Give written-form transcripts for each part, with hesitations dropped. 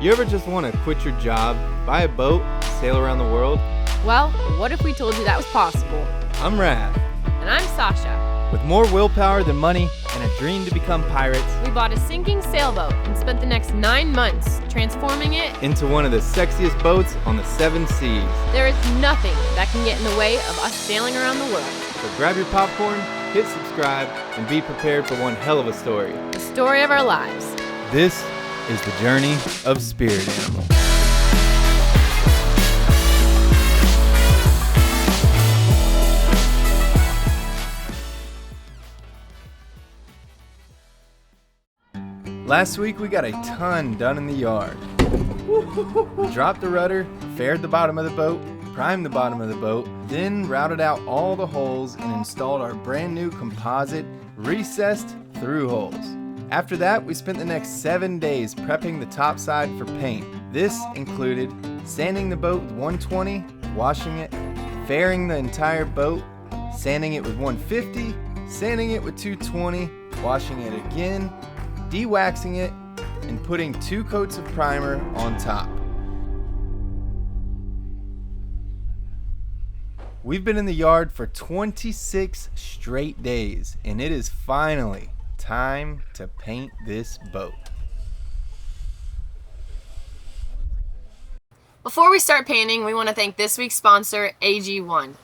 You ever just want to quit your job, buy a boat, sail around the world? Well, what if we told you that was possible? I'm Raph. And I'm Sasha. With more willpower than money and a dream to become pirates, We bought a sinking sailboat and spent the next 9 months transforming it. into one of the sexiest boats on the 7 seas. There is nothing that can get in the way of us sailing around the world. So grab your popcorn, hit subscribe, and be prepared for one hell of a story. The story of our lives. This is the journey of Spirit Animal. Last week we got a ton done in the yard. Dropped the rudder, faired the bottom of the boat, primed the bottom of the boat, then routed out all the holes and installed our brand new composite recessed through holes. After that, we spent the next 7 days prepping the top side for paint. This included sanding the boat with 120, washing it, fairing the entire boat, sanding it with 150, sanding it with 220, washing it again, de-waxing it, and putting 2 coats of primer on top. We've been in the yard for 26 straight days, and it is finally time to paint this boat. Before we start painting, we want to thank this week's sponsor, AG1.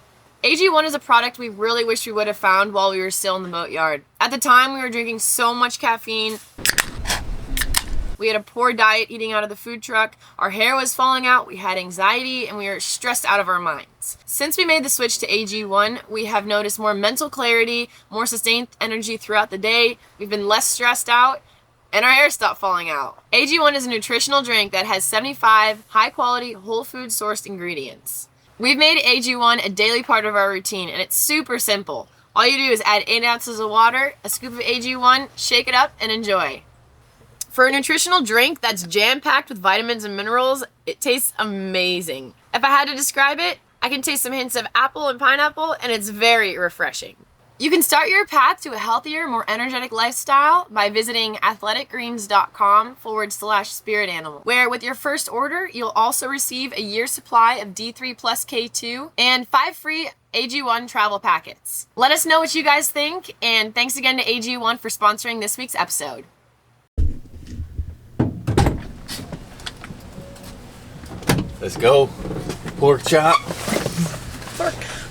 AG1 is a product we really wish we would have found while we were still in the boatyard. At the time, we were drinking so much caffeine. We had a poor diet eating out of the food truck, our hair was falling out, we had anxiety, and we were stressed out of our minds. Since we made the switch to AG1, we have noticed more mental clarity, more sustained energy throughout the day, we've been less stressed out, and our hair stopped falling out. AG1 is a nutritional drink that has 75 high-quality, whole food sourced ingredients. We've made AG1 a daily part of our routine, and it's super simple. All you do is add 8 ounces of water, a scoop of AG1, shake it up, and enjoy. For a nutritional drink that's jam-packed with vitamins and minerals, it tastes amazing. If I had to describe it, I can taste some hints of apple and pineapple, and it's very refreshing. You can start your path to a healthier, more energetic lifestyle by visiting athleticgreens.com/spirit animal, where with your first order, you'll also receive a year's supply of D3 plus K2 and 5 free AG1 travel packets. Let us know what you guys think, and thanks again to AG1 for sponsoring this week's episode. Let's go. Pork chop.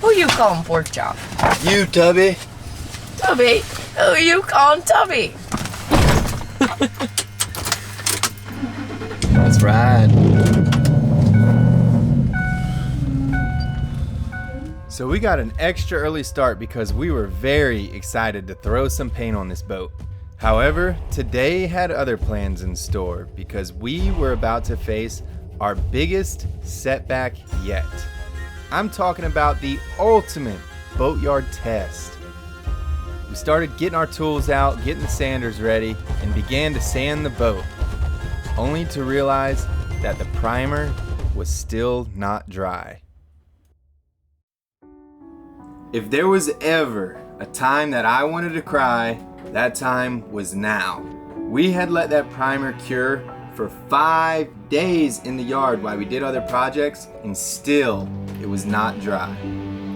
Who you calling pork chop? You, Tubby. Tubby? Who you calling Tubby? Let's ride. So we got an extra early start because we were very excited to throw some paint on this boat. However, today had other plans in store because we were about to face our biggest setback yet. I'm talking about the ultimate boatyard test. We started getting our tools out, getting the sanders ready, and began to sand the boat, only to realize that the primer was still not dry. If there was ever a time that I wanted to cry, that time was now. We had let that primer cure for 5 days in the yard while we did other projects, and still it was not dry.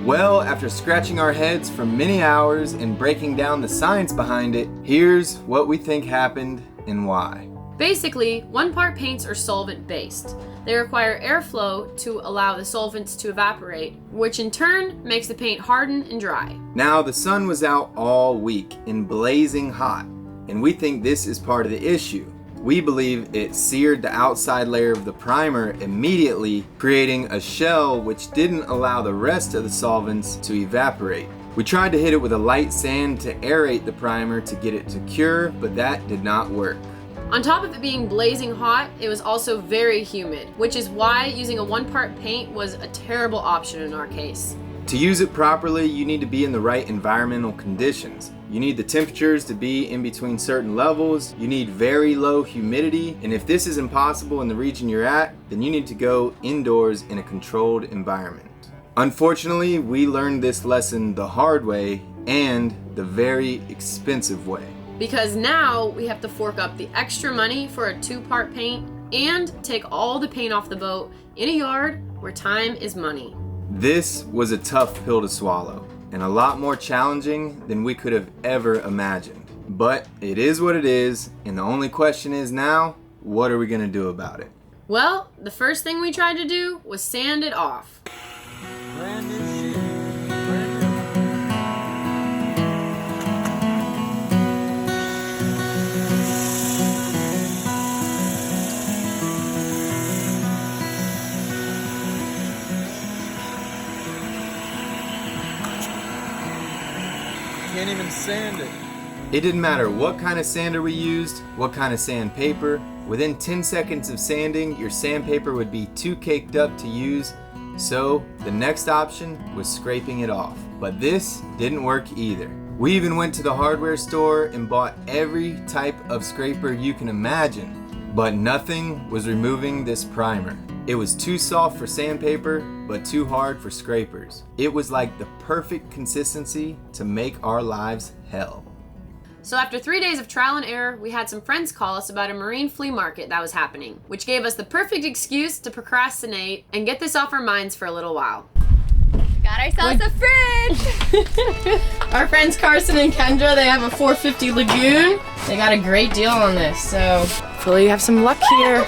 Well, after scratching our heads for many hours and breaking down the science behind it, here's what we think happened and why. Basically, 1 part paints are solvent based. They require airflow to allow the solvents to evaporate, which in turn makes the paint harden and dry. Now, the sun was out all week and blazing hot, and we think this is part of the issue. We believe it seared the outside layer of the primer immediately, creating a shell which didn't allow the rest of the solvents to evaporate. We tried to hit it with a light sand to aerate the primer to get it to cure, but that did not work. On top of it being blazing hot, it was also very humid, which is why using a 1 part paint was a terrible option in our case. To use it properly, you need to be in the right environmental conditions. You need the temperatures to be in between certain levels, you need very low humidity, and if this is impossible in the region you're at, then you need to go indoors in a controlled environment. Unfortunately, we learned this lesson the hard way and the very expensive way. Because now we have to fork up the extra money for a 2 part paint and take all the paint off the boat in a yard where time is money. This was a tough pill to swallow and a lot more challenging than we could have ever imagined. But it is what it is, and the only question is now, what are we gonna do about it? Well, the first thing we tried to do was sand it off. Can't even sand it. It didn't matter what kind of sander we used, what kind of sandpaper. Within 10 seconds of sanding, your sandpaper would be too caked up to use, so the next option was scraping it off. But this didn't work either. We even went to the hardware store and bought every type of scraper you can imagine, but nothing was removing this primer. It was too soft for sandpaper, but too hard for scrapers. It was like the perfect consistency to make our lives hell. So after 3 days of trial and error, we had some friends call us about a marine flea market that was happening, which gave us the perfect excuse to procrastinate and get this off our minds for a little while. Got ourselves a fridge! Our friends Carson and Kendra, they have a 450 Lagoon. They got a great deal on this, so hopefully you have some luck here.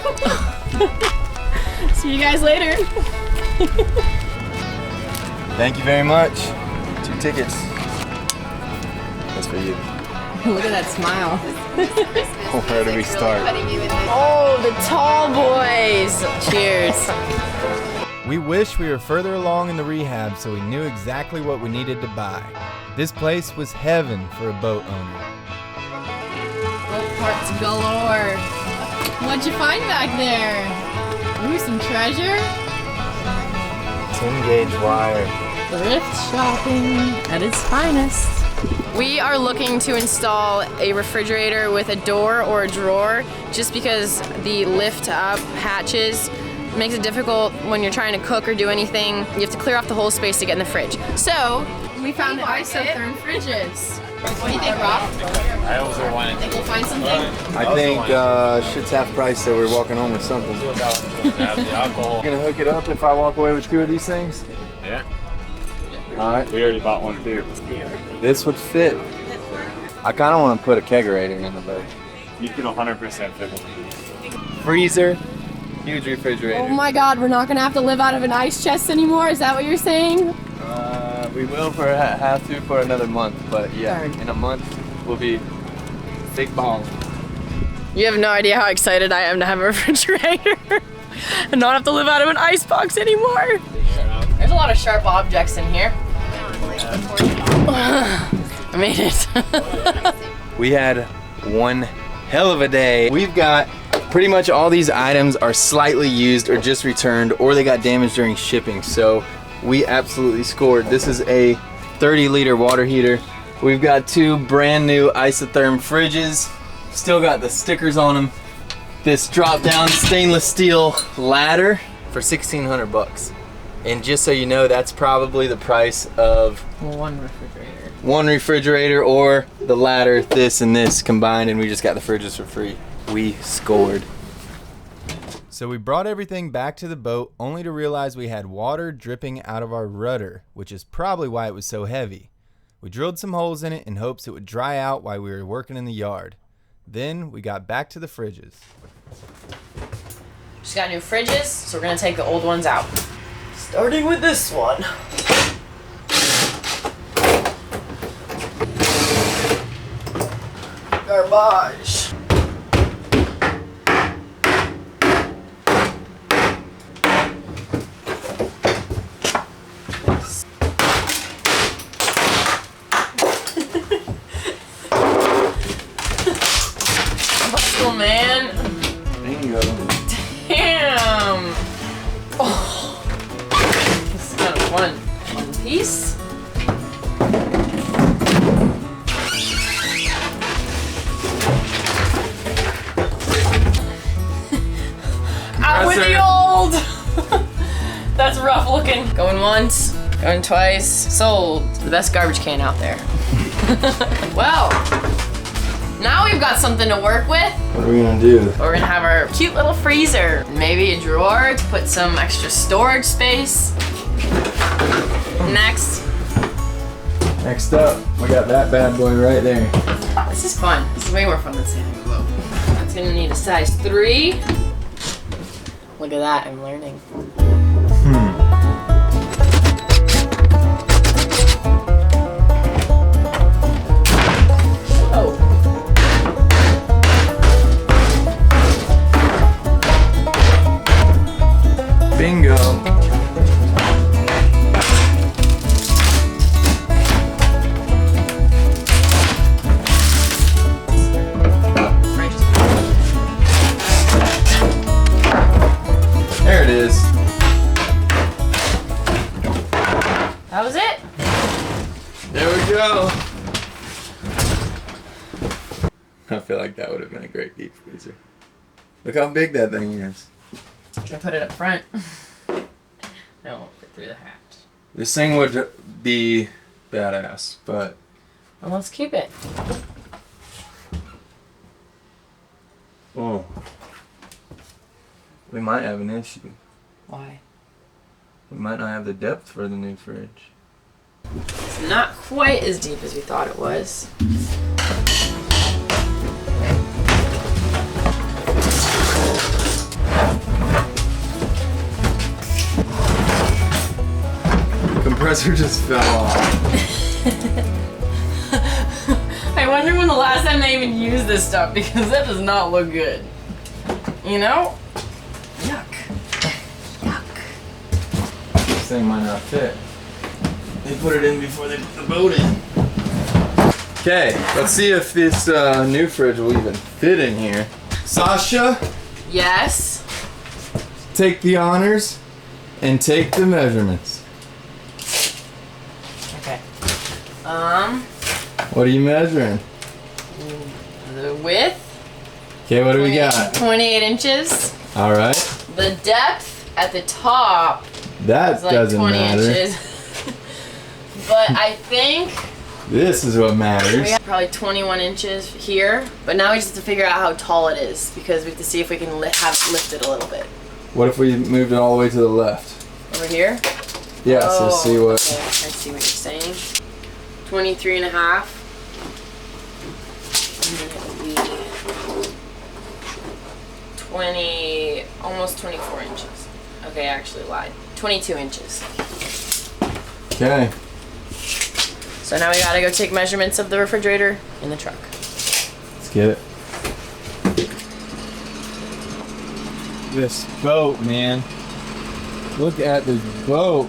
See you guys later. Thank you very much. 2 tickets. That's for you. Look at that smile. Where do we start? Oh, the tall boys. Cheers. We wish we were further along in the rehab so we knew exactly what we needed to buy. This place was heaven for a boat owner. Boat parts galore. What'd you find back there? Ooh, some treasure? 10-gauge wire. Thrift shopping at its finest. We are looking to install a refrigerator with a door or a drawer just because the lift up hatches makes it difficult when you're trying to cook or do anything. You have to clear off the whole space to get in the fridge. So we found the isotherm fridges. What do you think, Rob? I also wanted. Think we'll find something? I think shit's half price, so we're walking home with something. You're gonna hook it up if I walk away with 2 of these things? Yeah. Alright. We already bought one too. This would fit. I kind of want to put a kegerator in the boat. You can 100% fit one. Freezer, huge refrigerator. Oh my god, we're not gonna have to live out of an ice chest anymore? Is that what you're saying? We will have to for another month, but yeah, Darn. in a month we'll be big balls. You have no idea how excited I am to have a refrigerator and not have to live out of an ice box anymore. There's a lot of sharp objects in here. I made it. We had one hell of a day. We've got pretty much all these items are slightly used or just returned, or they got damaged during shipping, so we absolutely scored. This is a 30-liter water heater. We've got 2 brand new isotherm fridges. Still got the stickers on them. This drop-down stainless steel ladder for 1,600 bucks. And just so you know, that's probably the price of One refrigerator. one refrigerator or the ladder, this and this combined, and we just got the fridges for free. We scored. So we brought everything back to the boat only to realize we had water dripping out of our rudder, which is probably why it was so heavy. We drilled some holes in it in hopes it would dry out while we were working in the yard. Then we got back to the fridges. Just got new fridges, so we're gonna take the old ones out. Starting with this one. Garbage. Hustle, man. Bingo. Damn. Oh. This is kind of fun. One piece. Out with the old. That's rough looking. Going once, going twice. Sold. The best garbage can out there. Well, Now we've got something to work with. What are we gonna do? We're gonna have our cute little freezer. Maybe a drawer to put some extra storage space. Next. Next up, we got that bad boy right there. This is fun. This is way more fun than sailing a boat. It's gonna need a size 3. Look at that, I'm learning. Oh. Bingo. There it is. That was it? There we go. I feel like that would have been a great deep freezer. Look how big that thing is. I put it up front. No, it won't fit through the hatch. This thing would be badass, but Well, let's keep it. oh, we might have an issue. Why? We might not have the depth for the new fridge. It's not quite as deep as we thought it was. The compressor just fell off. I wonder when the last time they even used this stuff, because that does not look good. You know? Yuck. Yuck. This thing might not fit. They put it in before they put the boat in. Okay, let's see if this new fridge will even fit in here. Sasha, Yes. take the honors and take the measurements. Okay. What are you measuring? The width. Okay, what do we got? 28 inches. All right. The depth at the top That is like doesn't 20 matter. inches. But I think This is what we matters. got probably 21 inches here. But now we just have to figure out how tall it is, because we have to see if we can have it lifted a little bit. What if we moved it all the way to the left? Over here? Yeah, so see what. Okay, I see what you're saying. 23 and a half. And then it would be 20, almost 24 inches. Okay, I actually lied. 22 inches. Okay. So now we gotta go take measurements of the refrigerator in the truck. Let's get it. This boat, man. Look at this boat.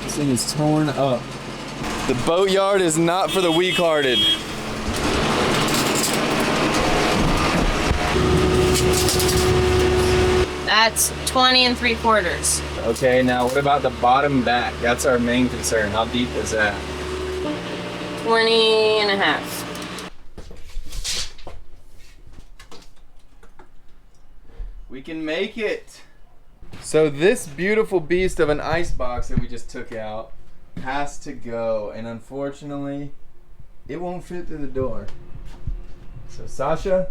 This thing is torn up. The boatyard is not for the weak-hearted. That's 20 3/4. Okay, now what about the bottom back? That's our main concern. How deep is that? 20 and a half. We can make it. So this beautiful beast of an ice box that we just took out has to go, and unfortunately, it won't fit through the door. So Sasha,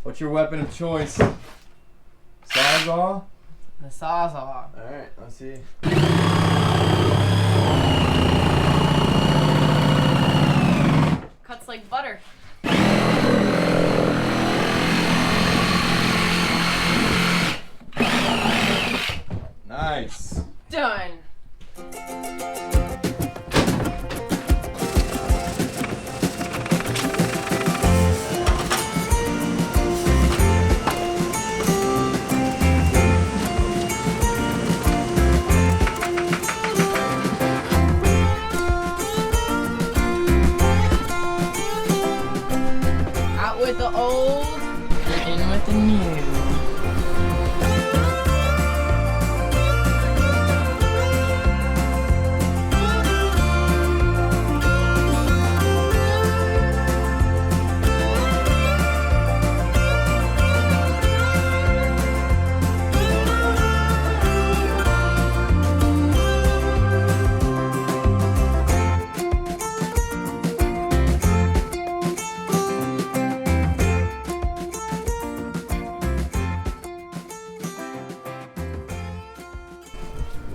what's your weapon of choice? Sawzall? The Sawzall. Alright, let's see. Cuts like butter. Nice. Done. Out with the old and in with the new.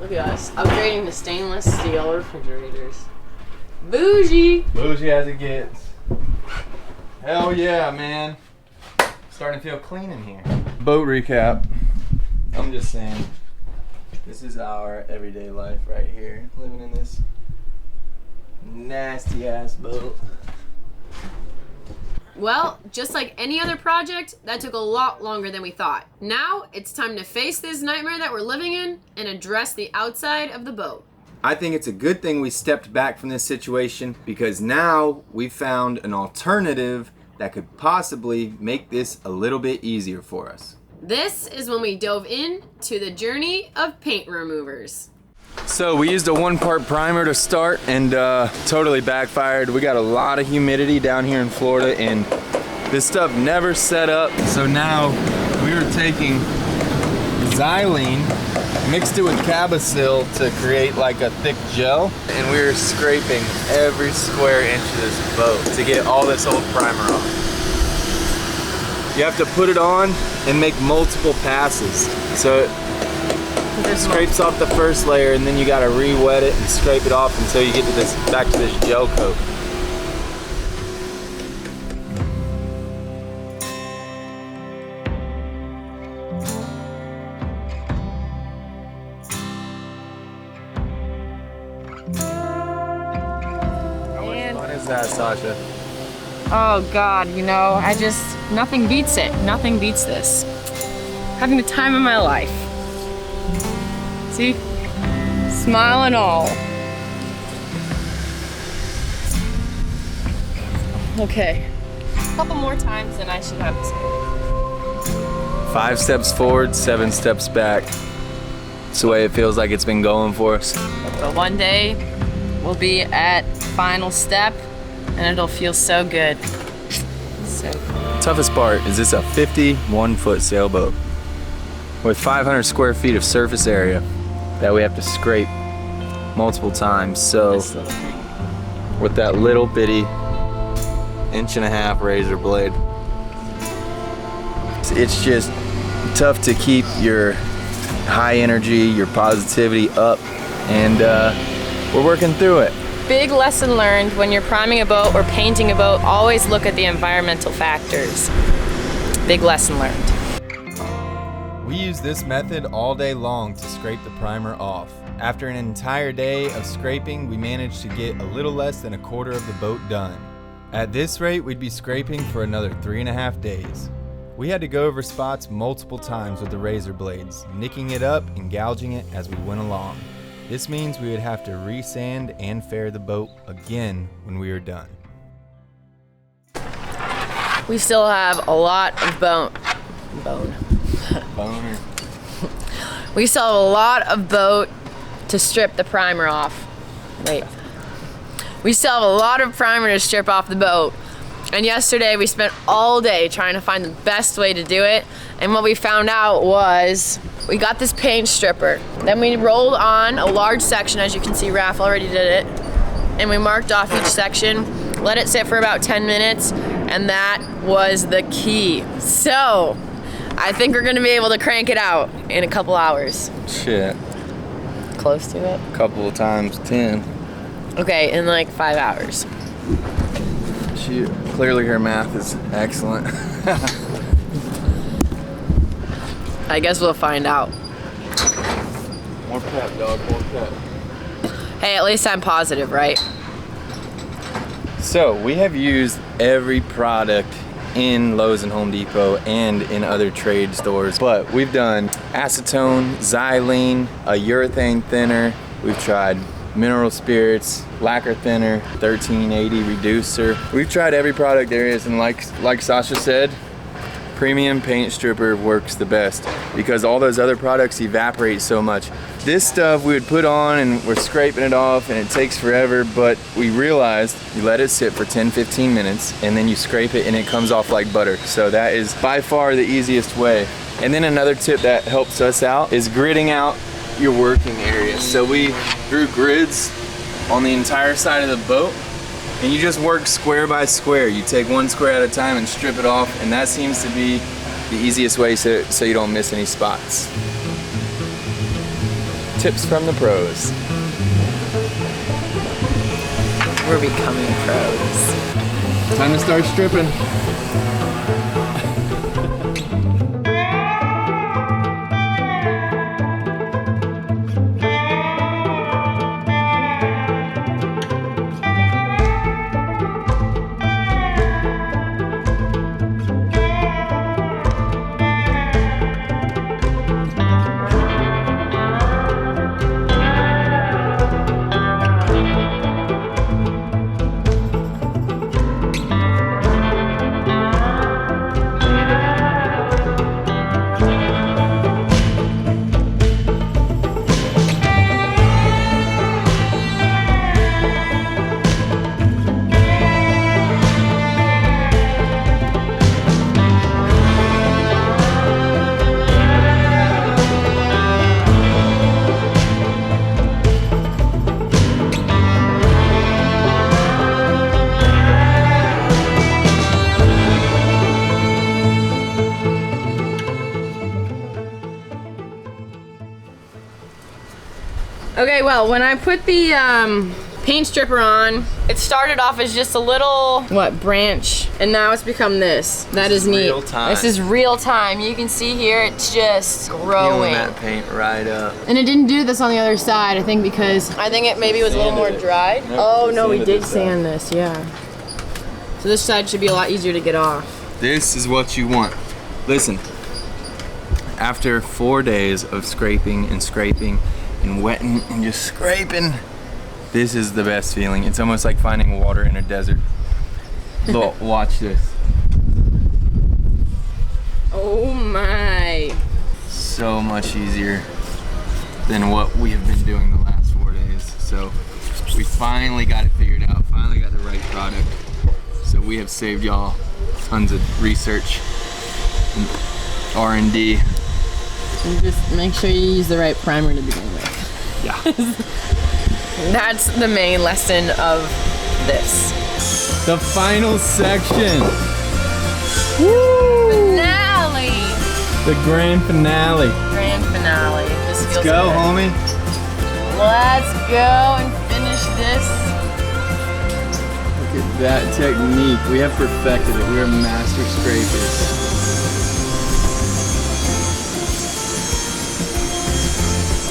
Look at us, upgrading to stainless steel refrigerators. Bougie! Bougie as it gets. Hell yeah, man. Starting to feel clean in here. Boat recap. I'm just saying, this is our everyday life right here. Living in this nasty ass boat. Well, just like any other project, that took a lot longer than we thought. Now, it's time to face this nightmare that we're living in and address the outside of the boat. I think it's a good thing we stepped back from this situation because now we've found an alternative that could possibly make this a little bit easier for us. This is when we dove in to the journey of paint removers. So we used a 1-part primer to start and totally backfired. We got a lot of humidity down here in Florida and this stuff never set up. So now we were taking xylene, mixed it with Cabacil to create like a thick gel, and we were scraping every square inch of this boat to get all this old primer off. You have to put it on and make multiple passes. So it scrapes off the first layer and then you gotta re-wet it and scrape it off until you get to this, back to this gel coat. What is that, Sasha? Oh God, you know, nothing beats it. Nothing beats this. Having the time of my life. See? Smile and all. Okay. A couple more times and I should have this. 5 steps forward, 7 steps back. It's the way it feels like it's been going for us. But one day, we'll be at final step and it'll feel so good. So cool. Toughest part is this a 51-foot sailboat with 500 square feet of surface area that we have to scrape multiple times. So with that little bitty 1.5-inch razor blade, it's just tough to keep your high energy, your positivity up, and we're working through it. Big lesson learned: when you're priming a boat or painting a boat, always look at the environmental factors. Big lesson learned. We use this method all day long to scrape the primer off. After an entire day of scraping, we managed to get a little less than 1/4 of the boat done. At this rate, we'd be scraping for another 3.5 days. We had to go over spots multiple times with the razor blades, nicking it up and gouging it as we went along. This means we would have to re-sand and fair the boat again when we were done. We still have a lot of Boner. We still have a lot of boat to strip the primer off. Wait. We still have a lot of primer to strip off the boat. And yesterday we spent all day trying to find the best way to do it. And what we found out was we got this paint stripper. Then we rolled on a large section, as you can see, Raph already did it. And we marked off each section, let it sit for about 10 minutes, and that was the key. So, I think we're gonna be able to crank it out in a couple hours. Shit. Close to it. Couple of times 10. Okay, in like 5 hours. Shoot. Clearly her math is excellent. I guess we'll find out. More pep, dog, more pep. Hey, at least I'm positive, right? So, we have used every product in Lowe's and Home Depot and in other trade stores, but we've done acetone, xylene, a urethane thinner, we've tried mineral spirits, lacquer thinner, 1380 reducer. We've tried every product there is, and like Sasha said, premium paint stripper works the best because all those other products evaporate so much. This stuff we would put on and we're scraping it off and it takes forever, but we realized you let it sit for 10-15 minutes and then you scrape it and it comes off like butter. So that is by far the easiest way. And then another tip that helps us out is gridding out your working area. So we drew grids on the entire side of the boat and you just work square by square. You take one square at a time and strip it off, and that seems to be the easiest way so you don't miss any spots. tips from the pros. We're becoming pros. Time to start stripping. Okay, well, when I put the paint stripper on, it started off as just a little, branch, and now it's become this. That is neat. Real time. This is real time. You can see here, it's just growing. Peeling that paint right up. And it didn't do this on the other side, I think because, it maybe was a little more dried. Oh, no, we did sand this, yeah. So this side should be a lot easier to get off. This is what you want. Listen, after 4 days of scraping and wetting and just scraping, this is the best feeling. It's almost like finding water in a desert. Look, watch this. Oh my. So much easier than what we have been doing the last 4 days. So we finally got it figured out, finally got the right product. So we have saved y'all tons of research and R&D. And just make sure you use the right primer to begin with. Yeah. That's the main lesson of this. The final section. Finale! The grand finale. Grand finale. This feels Let's go, good. homie. Let's go and finish this. Look at that technique. We have perfected it. We are master scrapers.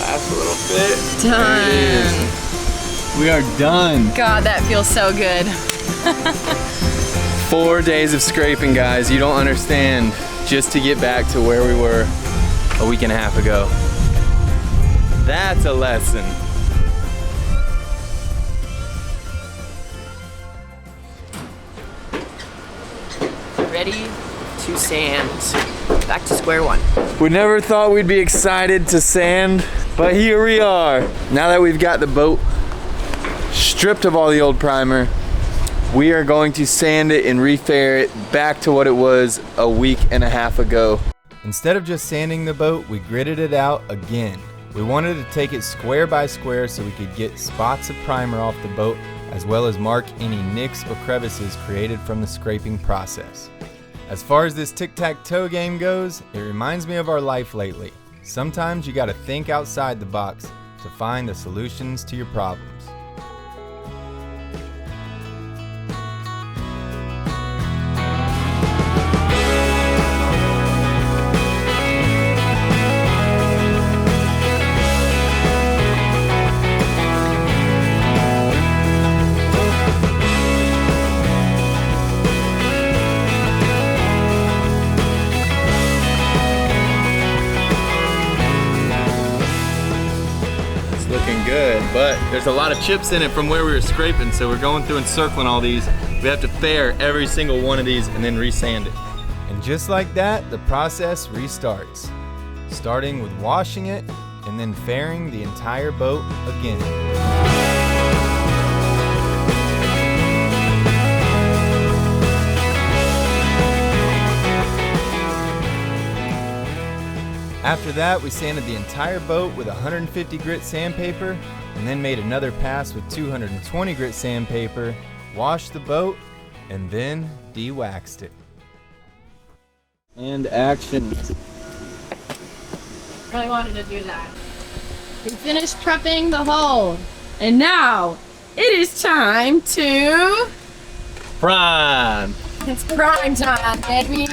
Last little bit. Done. There it is. We are done. God, that feels so good. 4 days of scraping, guys. You don't understand. Just to get back to where we were a week and a half ago. That's a lesson. Ready to sand. Back to square one. We never thought we'd be excited to sand, but here we are. Now that we've got the boat stripped of all the old primer, we are going to sand it and refair it back to what it was a week and a half ago. Instead of just sanding the boat, we gridded it out again. We wanted to take it square by square so we could get spots of primer off the boat, as well as mark any nicks or crevices created from the scraping process. As far as this tic-tac-toe game goes, it reminds me of our life lately. Sometimes you gotta think outside the box to find the solutions to your problems. Good, but there's a lot of chips in it from where we were scraping, so we're going through and circling all these. We have to fair every single one of these and then resand it. And just like that, the process restarts, starting with washing it and then fairing the entire boat again. After that, we sanded the entire boat with 150 grit sandpaper and then made another pass with 220 grit sandpaper, washed the boat, and then de-waxed it. And action. Really wanted to do that. We finished prepping the hull. And now it is time to... Prime. It's prime time, baby.